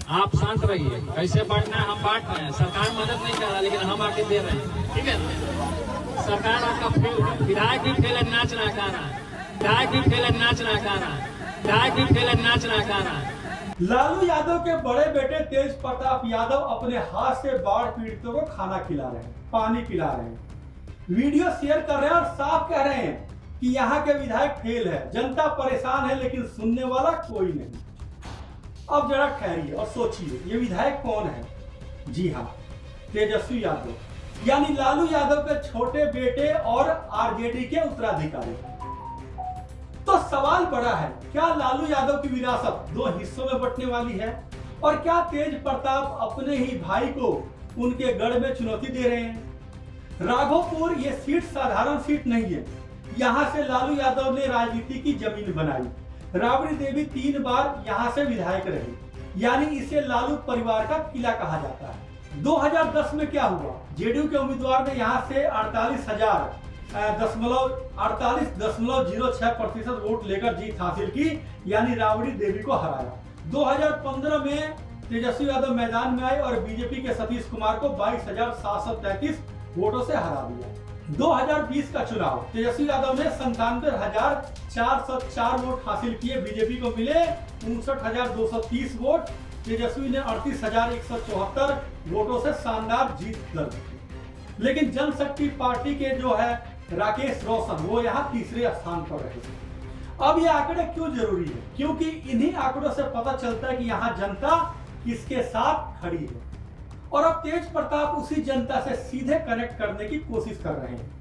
आप शांत रहिए, कैसे बांटना है हम बांट रहे हैं। सरकार मदद नहीं कर रहा, लेकिन हम आके दे रहे हैं, ठीक है। सरकार आपका फेल है, विधायक भी फेल है, नाचना गाना, विधायक भी फेल है, नाचना गाना, विधायक भी फेल है, नाचना गाना। लालू यादव के बड़े बेटे तेज प्रताप यादव अपने हाथ से बाढ़ पीड़ितों को खाना खिला रहे हैं, पानी पिला रहे हैं, वीडियो शेयर कर रहे हैं और साफ कह रहे हैं कि यहाँ के विधायक फेल है, जनता परेशान है, लेकिन सुनने वाला कोई नहीं। अब जरा ठहरिए और सोचिए, ये विधायक कौन है? जी हाँ, तेजस्वी यादव, यानी लालू यादव के छोटे बेटे और आरजेडी के उत्तराधिकारी। तो सवाल बड़ा है, क्या लालू यादव की विरासत दो हिस्सों में बंटने वाली है? और क्या तेज प्रताप अपने ही भाई को उनके गढ़ में चुनौती दे रहे हैं? राघोपुर ये सीट साधारण सीट नहीं है, यहाँ से लालू यादव ने राजनीति की जमीन बनाई। राबड़ी देवी 3 बार यहाँ से विधायक रही, यानी इसे लालू परिवार का किला कहा जाता है। 2010 में क्या हुआ? जेडीयू के उम्मीदवार ने यहाँ से 48.06% वोट लेकर जीत हासिल की, यानी राबड़ी देवी को हराया। 2015 में तेजस्वी यादव मैदान में आए और बीजेपी के सतीश कुमार को 22,733 वोटों से हरा दिया। 2020 का चुनाव तेजस्वी यादव ने 97,404 वोट हासिल किए, बीजेपी को मिले 59,230 वोट, तेजस्वी ने 38,174 वोटों से शानदार जीत दर्ज की। लेकिन जनशक्ति पार्टी के जो है राकेश रोशन, वो यहाँ तीसरे स्थान पर रहे। अब ये आंकड़े क्यों जरूरी है? क्योंकि इन्हीं आंकड़ों से पता चलता है कि यहाँ जनता किसके साथ खड़ी है। और अब तेज प्रताप उसी जनता से सीधे कनेक्ट करने की कोशिश कर रहे हैं।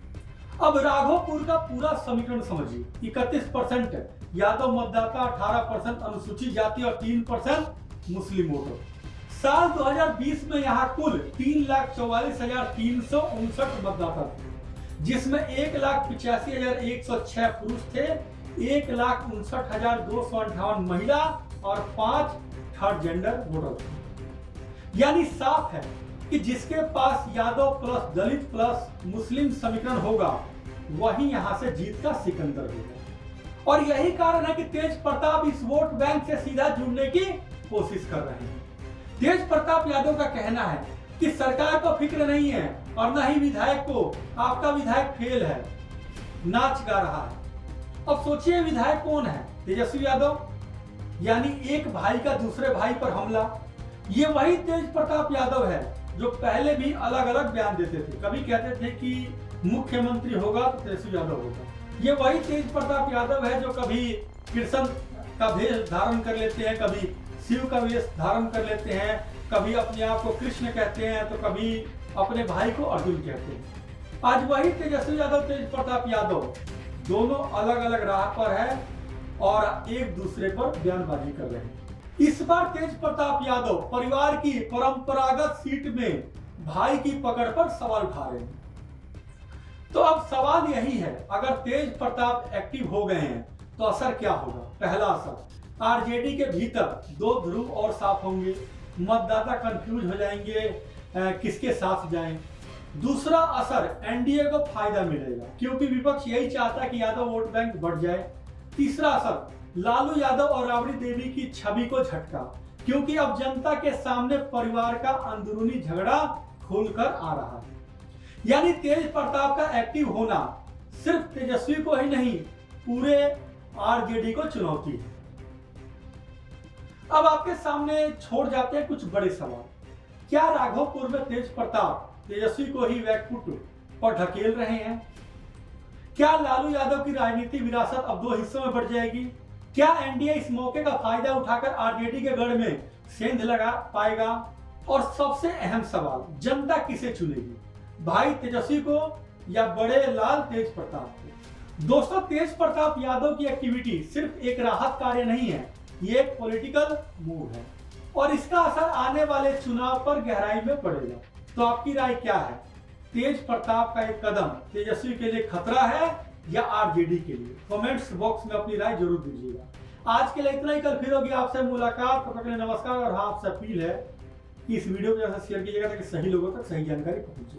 अब राघोपुर का पूरा समीकरण समझिए। 31% यादव मतदाता, 18% अनुसूचित जाति और 3% मुस्लिम वोटर। साल 2020 में यहाँ कुल 3,44,359 मतदाता थे, जिसमें 1,85,106 पुरुष थे, 1,59,258 महिला और 5 थर्ड जेंडर वोटर थे। यानी साफ है कि जिसके पास यादव प्लस दलित प्लस मुस्लिम समीकरण होगा, वही यहां से जीत का सिकंदर होगा। और यही कारण है कि तेज प्रताप इस वोट बैंक से सीधा जुड़ने की कोशिश कर रहे हैं। तेज प्रताप यादव का कहना है कि सरकार को फिक्र नहीं है और न ही विधायक को, आपका विधायक फेल है, नाच गा रहा है। अब सोचिए विधायक कौन है? तेजस्वी यादव, यानी एक भाई का दूसरे भाई पर हमला। ये वही तेज प्रताप यादव है जो पहले भी अलग अलग बयान देते थे। कभी कहते थे कि मुख्यमंत्री होगा तो तेजस्वी यादव होगा। ये वही तेज प्रताप यादव है जो कभी कृष्ण का वेश धारण कर लेते हैं, कभी शिव का वेश धारण कर लेते हैं, कभी अपने आप को कृष्ण कहते हैं, तो कभी अपने भाई को अर्जुन कहते हैं। आज वही तेजस्वी यादव, तेज प्रताप यादव दोनों अलग अलग राह पर है और एक दूसरे पर बयानबाजी कर रहे हैं। इस बार तेज प्रताप यादव परिवार की परंपरागत सीट में भाई की पकड़ पर सवाल उठा रहे हैं। तो अब सवाल यही है, अगर तेज प्रताप एक्टिव हो गए हैं तो असर क्या होगा? पहला असर, आरजेडी के भीतर 2 ध्रुव और साफ होंगे, मतदाता कंफ्यूज हो जाएंगे किसके साथ जाएं। दूसरा असर, एनडीए को फायदा मिलेगा क्योंकि विपक्ष यही चाहता है कि यादव वोट बैंक बढ़ जाए। तीसरा असर, लालू यादव और राबड़ी देवी की छवि को झटका, क्योंकि अब जनता के सामने परिवार का अंदरूनी झगड़ा खुलकर आ रहा है। यानी तेज प्रताप का एक्टिव होना सिर्फ तेजस्वी को ही नहीं, पूरे आरजेडी को चुनौती है। अब आपके सामने छोड़ जाते हैं कुछ बड़े सवाल। क्या राघोपुर में तेज प्रताप तेजस्वी को ही बैकफुट पर ढकेल रहे हैं? क्या लालू यादव की राजनीतिक विरासत अब 2 हिस्सों में बढ़ जाएगी? क्या एनडीए इस मौके का फायदा उठाकर आरजेडी के गढ़ में सेंध लगा पाएगा? और सबसे अहम सवाल, जनता किसे चुनेगी, भाई तेजस्वी को या बड़े लाल तेज प्रताप को? दोस्तों, तेज प्रताप यादव की एक्टिविटी सिर्फ एक राहत कार्य नहीं है, ये एक पॉलिटिकल मूव है और इसका असर आने वाले चुनाव पर गहराई में पड़ेगा। तो आपकी राय क्या है? तेज प्रताप का एक कदम तेजस्वी के लिए खतरा है या आरजेडी के लिए? कमेंट्स बॉक्स में अपनी राय जरूर दीजिएगा। आज के लिए इतना ही, कल फिर होगी आपसे मुलाकात। तब तक के लिए नमस्कार। और हाँ, आपसे अपील है कि इस वीडियो को जैसा शेयर कीजिएगा ताकि सही लोगों तक सही जानकारी पहुंचे।